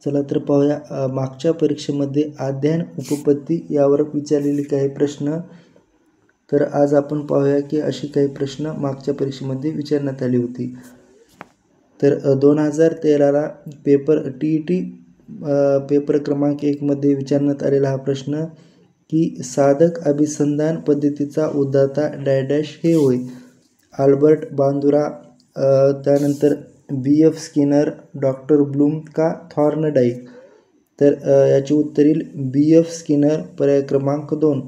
चला तर पाहूया मागच्या परीक्षेमध्ये अध्ययन उपपत्ती यावर विचारलेले काही प्रश्न. तर आज आपण पाहूया की अशी काही प्रश्न मागच्या परीक्षेमध्ये विचारण्यात आली होती. तर 2013ला पेपर TET पेपर क्रमांक 1 मध्ये विचारण्यात आलेला हा प्रश्न की साधक अभिसंधान पद्धतीचा उद्दाता डॅश हे होय. अल्बर्ट बांदुरा, त्यानंतर BF स्किनर, डॉक्टर ब्लूम का थॉर्नडाईक. तर याचे उत्तर येईल BF स्किनर, पर्याय क्रमांक 2.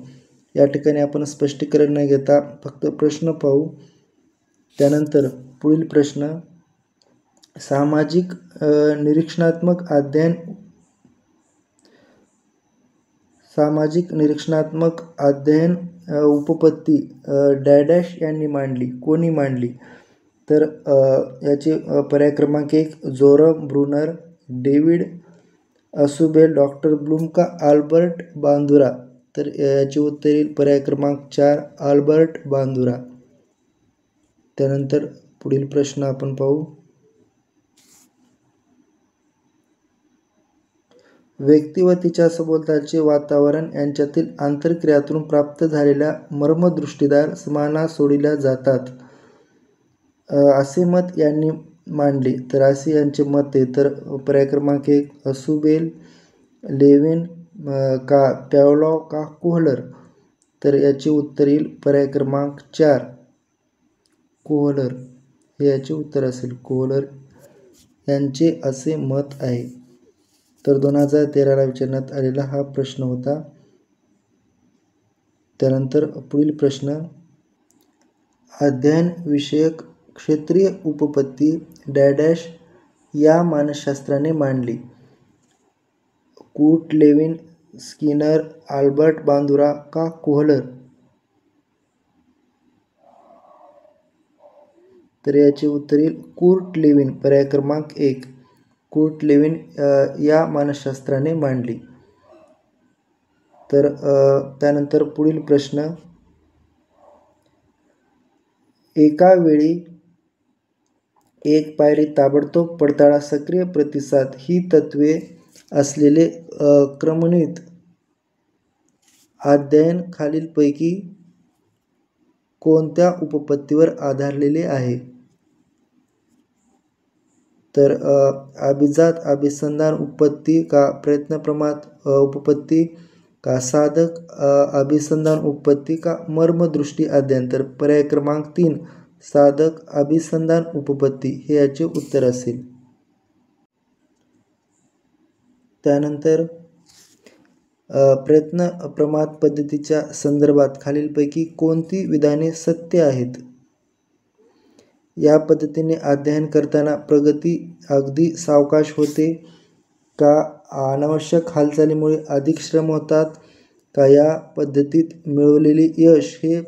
या ठिकाणी आपण स्पष्टीकरण न घेता फक्त प्रश्न पाहू. त्यानंतर पुढील प्रश्न, सामाजिक निरीक्षणात्मक अध्ययन उपपत्ती डॅश यांनी मांडली, कोणी मांडली. तर याचे पर्याय क्रमांक 1 Jerome Bruner, David Ausubel, doctor Bloom का अल्बर्ट बांदुरा. तर याचे उत्तर येईल पर्याय क्रमांक 4 अल्बर्ट बांदुरा. त्यानंतर पुढील प्रश्न आपण पाहू. व्यक्ती व तिच्या सभोवतालचे वातावरण यांच्यातील आंतरक्रियातून प्राप्त झालेल्या मर्मदृष्टीदार समाना सोडल्या जातात, असे मत यांनी मांडले. तर असे यांचे मत आहे. तर पर्याय क्रमांक 1 असुबेल, लेविन का पॅवलॉव का कोहलर. तर याचे उत्तर येईल पर्याय क्रमांक 4 कोहलर, हे याचे उत्तर असेल. कोहलर यांचे असे मत आहे. तर 2013ला विचारण्यात आलेला हा प्रश्न होता. त्यानंतर पुढील प्रश्न, अध्ययन विषयक क्षेत्रीय उपपत्ती डॅश या मानसशास्त्राने मांडली. Kurt Lewin, Skinner, Albert Bandura का कोहलर. तर याचे उत्तर येईल कूर्ट लेविन, पर्याय क्रमांक 1 कूर्ट लेविन या मानसशास्त्राने मांडली. तर त्यानंतर पुढील प्रश्न, एका वेळी एक पायरी ताबडतोब पडताळा सक्रिय प्रतिसाद ही तत्वे असलेले क्रमनित अध्ययन खालीलपैकी कोणत्या उपपत्तीवर आधारलेले आहे. तर अभिजात अभिसंधान उपपत्ती का प्रयत्नप्रमाद उपपत्ती का साधक अभिसंधान उपपत्ती का मर्मदृष्टी अध्ययन. तर पर्याय क्रमांक 3 साधक अभिसंधान उपपत्ती हे याचे उत्तर असेल. त्यानंतर प्रयत्न प्रमाद पद्धतीच्या संदर्भात खालीलपैकी कोणती विधाने सत्य आहेत. या पद्धतीने अध्ययन करताना प्रगती अगदी सावकाश होते का अनावश्यक हालचालीमुळे अधिक श्रम होतात का या पद्धतीत मिळवलेले यश हे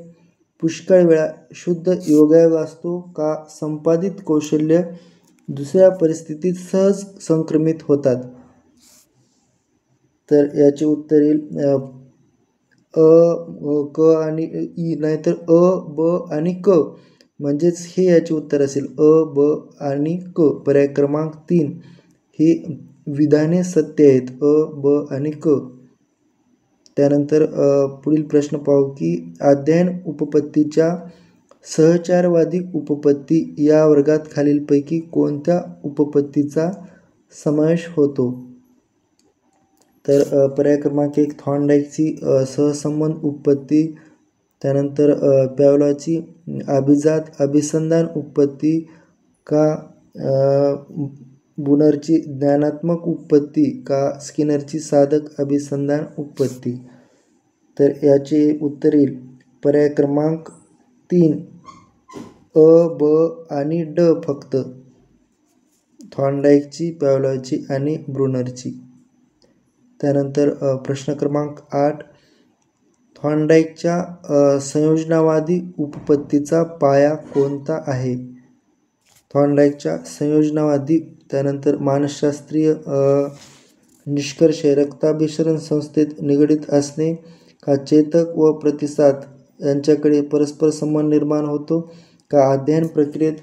पुष्कळ वेळा शुद्ध योगायोग असतो का संपादित कौशल्य दुसऱ्या परिस्थितीत सहज संक्रमित होतात. तर याचे उत्तर येईल क आणि ई, नाहीतर ब आणि क, म्हणजेच हे याचे उत्तर असेल ब आणि क. पर्याय क्रमांक 3 हे विधाने सत्य आहेत, ब आणि क. त्यानंतर पुढील प्रश्न पाहू की अध्ययन उपपत्तीच्या सहचारवादी उपपत्ती या वर्गात खालीलपैकी कोणत्या उपपत्तीचा समावेश होतो. तर पर्याय क्रमांक 1 थॉर्नडाईकची सहसंबंध उपपत्ती, त्यानंतर पॅवलॉची अभिजात अभिसंधान उपपत्ती का बुनरची ज्ञानात्मक उपपत्ती का स्किनरची साधक अभिसंधान उपपत्ती. तर याचे उत्तर येईल पर्याय क्रमांक 3 ब आणि ड फक्त, थॉर्नडाईकची, पॅवलॉची आणि ब्रुनरची. त्यानंतर प्रश्न क्रमांक 8, थॉर्नडाईकच्या संयोजनावादी उपपत्तीचा पाया कोणता आहे. थॉर्नडाईकच्या संयोजनावादी, त्यानंतर मानसशास्त्रीय निष्कर्ष रक्ताभिसरण संस्थेत निगडित असणे का चेतक व प्रतिसाद यांच्याकडे परस्पर संबंध निर्माण होतो का अध्ययन प्रक्रियेत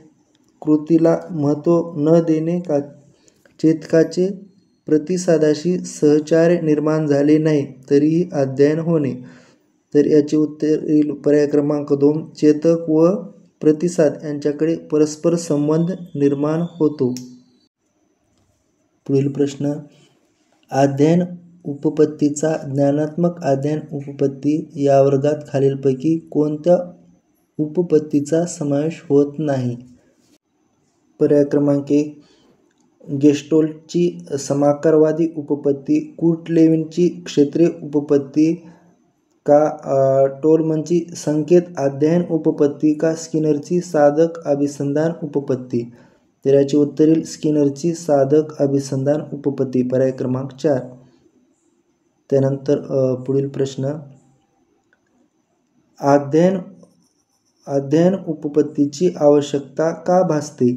कृतीला महत्त्व न देणे का चेतकाचे प्रतिसादाशी सहचार्य निर्माण झाले नाही तरीही अध्ययन होणे. तर याचे उत्तर येईल पर्याय क्रमांक 2. चेतक व प्रतिसाद यांच्याकडे परस्पर संबंध निर्माण होतो. पुढील प्रश्न, अध्ययन उपपत्तीचा ज्ञानात्मक अध्ययन उपपत्ती या वर्गात खालीलपैकी कोणत्या उपपत्तीचा समावेश होत नाही? पर्याय क्रमांक 1. गेस्टोल्टची समाकारवादी उपपत्ती, कुर्ट लेविनची क्षेत्रीय उपपत्ती का टोलमनची संकेत अध्ययन उपपत्ती का स्किनरची साधक अभिसंधान उपपत्ती? तर याचे उत्तर येईल स्किनरची साधक अभिसंधान उपपत्ती, पर्याय क्रमांक 4. त्यानंतर पुढील प्रश्न, अध्ययन उपपत्तीची आवश्यकता का भासते?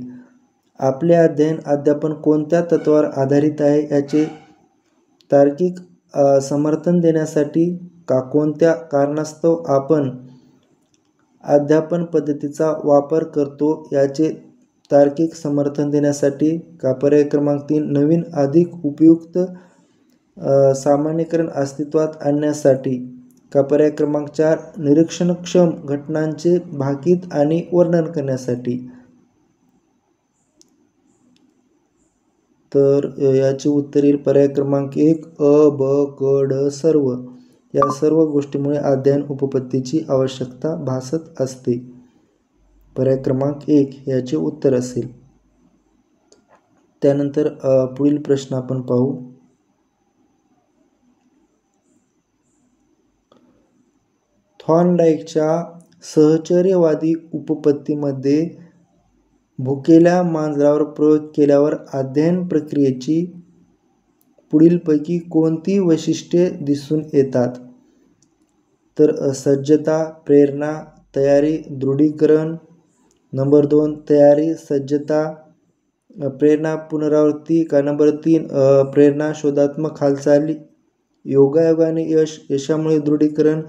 आपले अध्ययन अध्यापन कोणत्या तत्वावर आधारित आहे याचे तार्किक समर्थन देण्यासाठी का कोणत्या कारणास्तव आपण अध्यापन पद्धतीचा वापर करतो याचे तार्किक समर्थन देण्यासाठी का पर्याय क्रमांक 3. नवीन अधिक उपयुक्त सामान्यीकरण अस्तित्वात आणण्यासाठी का पर्याय क्रमांक 4. निरीक्षणक्षम घटनांचे भाकीत आणि वर्णन करण्यासाठी? तर याचे उत्तर येईल पर्याय क्रमांक 1. अ, ब, क, ड सर्व. या सर्व गोष्टीमुळे अध्ययन उपपत्तीची आवश्यकता भासत असते. पर्याय क्रमांक 1 याचे उत्तर असेल. त्यानंतर पुढील प्रश्न आपण पाहू. थॉर्नडाईकच्या सहचर्यवादी उपपत्तीमध्ये भुकेल्या मांजरावर प्रयोग केल्यावर अध्ययन प्रक्रियेची पुढीलपैकी कोणती वैशिष्ट्ये दिसून येतात? तर सज्जता, प्रेरणा, तयारी, दृढीकरण. नंबर 2 तयारी, सज्जता, प्रेरणा, पुनरावृत्ती का नंबर 3 प्रेरणा, शोधात्मक हालचाली, योगायोगाने यश, यशामुळे दृढीकरण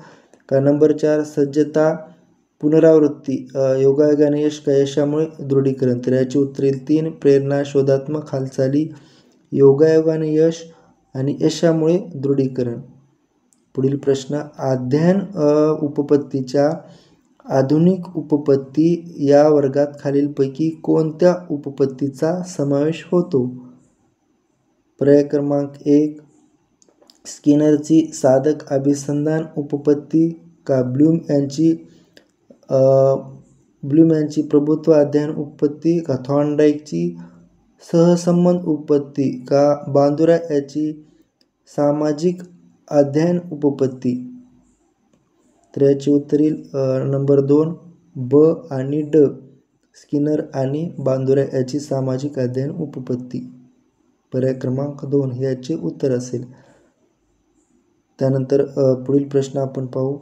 का नंबर 4 सज्जता, पुनरावृत्ती, योगायोगाने यश का यशामुळे दृढीकरण? तर याचे उत्तर येईल 3 प्रेरणा, शोधात्मक हालचाली, योगायोगाने यश आणि यशामुळे दृढीकरण. पुढील प्रश्न, अध्ययन उपपत्तीच्या आधुनिक उपपत्ती या वर्गात खालीलपैकी कोणत्या उपपत्तीचा समावेश होतो? पर्याय क्रमांक 1 स्किनरची साधक अभिसंधान उपपत्ती का ब्लूम यांची प्रभुत्व अध्ययन उपपत्ती का थॉर्नडाईकची सहसंबंध उपपत्ती का बांदुरा याची सामाजिक अध्ययन उपपत्ती? तर याचे उत्तर येईल नंबर 2 ब आणि ड, स्किनर आणि बांदुरा याची सामाजिक अध्ययन उपपत्ती. पर्याय क्रमांक 2 हे याचे उत्तर असेल. त्यानंतर पुढील प्रश्न आपण पाहू.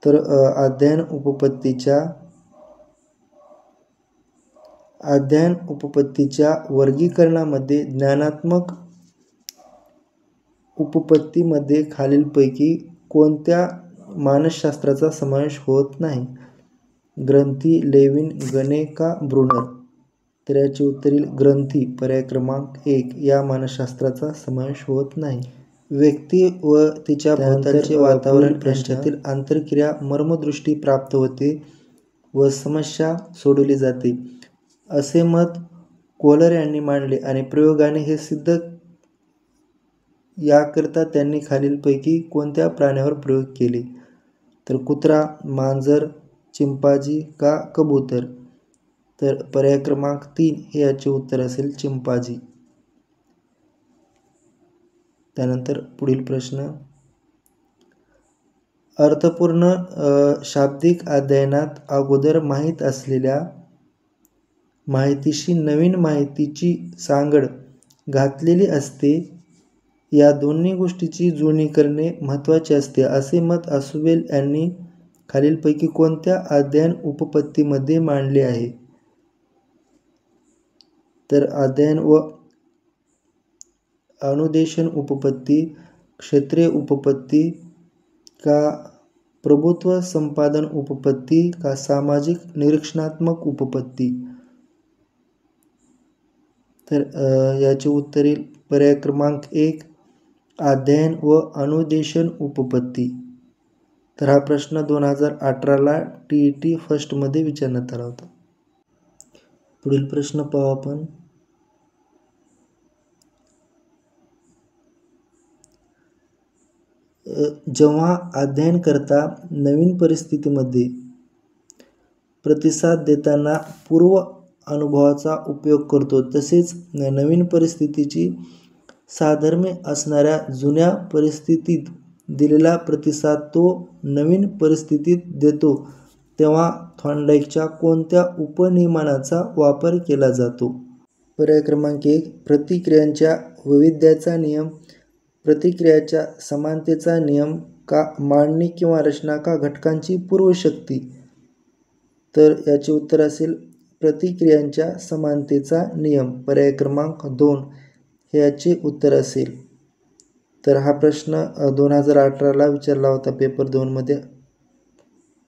तर अध्ययन उपपत्तीच्या वर्गीकरणामध्ये ज्ञानात्मक उपपत्तीमध्ये खालीलपैकी कोणत्या मानसशास्त्राचा समावेश होत नाही? ग्रंथी, लेविन, गणे का ब्रुनर? तर याचे उत्तर येईल ग्रंथी, पर्याय क्रमांक 1 या मानसशास्त्राचा समावेश होत नाही. व्यक्ती व तिच्या भोवतालचे वातावरण यांच्यातील आंतरक्रिया मर्मदृष्टी प्राप्त होते व समस्या सोडवली जाते असे मत कोहलर यांनी मांडले आणि प्रयोगाने हे सिद्ध. याकरिता त्यांनी खालीलपैकी कोणत्या प्राण्यावर प्रयोग केले? तर कुत्रा, मांजर, चिंपांझी का कबूतर? तर पर्याय क्रमांक 3 हे याचे उत्तर असेल चिंपांझी. त्यानंतर पुढील प्रश्न, अर्थपूर्ण शाब्दिक अध्ययनात अगोदर माहीत असलेल्या माहितीशी नवीन माहितीची सांगड घातलेली असते. या दोन्ही गोष्टीची जुळणी करणे महत्त्वाचे असते असे मत आसुवेल यांनी खालीलपैकी कोणत्या अध्ययन उपपत्तीमध्ये मांडले आहे? तर अध्ययन व अनुदेशन उपपत्ती, क्षेत्रीय उपपत्ती का प्रभुत्व संपादन उपपत्ती का सामाजिक निरीक्षणात्मक उपपत्ती? तर याचे उत्तर येईल पर्याय क्रमांक 1 अध्ययन व अनुदेशन उपपत्ती. तर हा प्रश्न 2018ला TET फर्स्टमध्ये विचारण्यात आला होता. पुढील प्रश्न पाहू आपण. जेव्हा अध्ययनकर्ता नवीन परिस्थितीमध्ये प्रतिसाद देताना पूर्व अनुभवाचा उपयोग करतो, तसेच नवीन परिस्थितीची साधर्म्य असणाऱ्या जुन्या परिस्थितीत दिलेला प्रतिसाद तो नवीन परिस्थितीत देतो, तेव्हा थॉर्नडाईकच्या कोणत्या उपनियमाचा वापर केला जातो? पर्याय क्रमांक 1 प्रतिक्रियांच्या वैविध्याचा नियम, प्रतिक्रियाच्या समानतेचा नियम का मांडणी किंवा रचना का घटकांची पूर्वशक्ती. तर याचे उत्तर असेल प्रतिक्रियांच्या समानतेचा नियम. पर्याय क्रमांक 2 हे याचे उत्तर असेल. तर हा प्रश्न 2018ला विचारला होता पेपर 2मध्ये.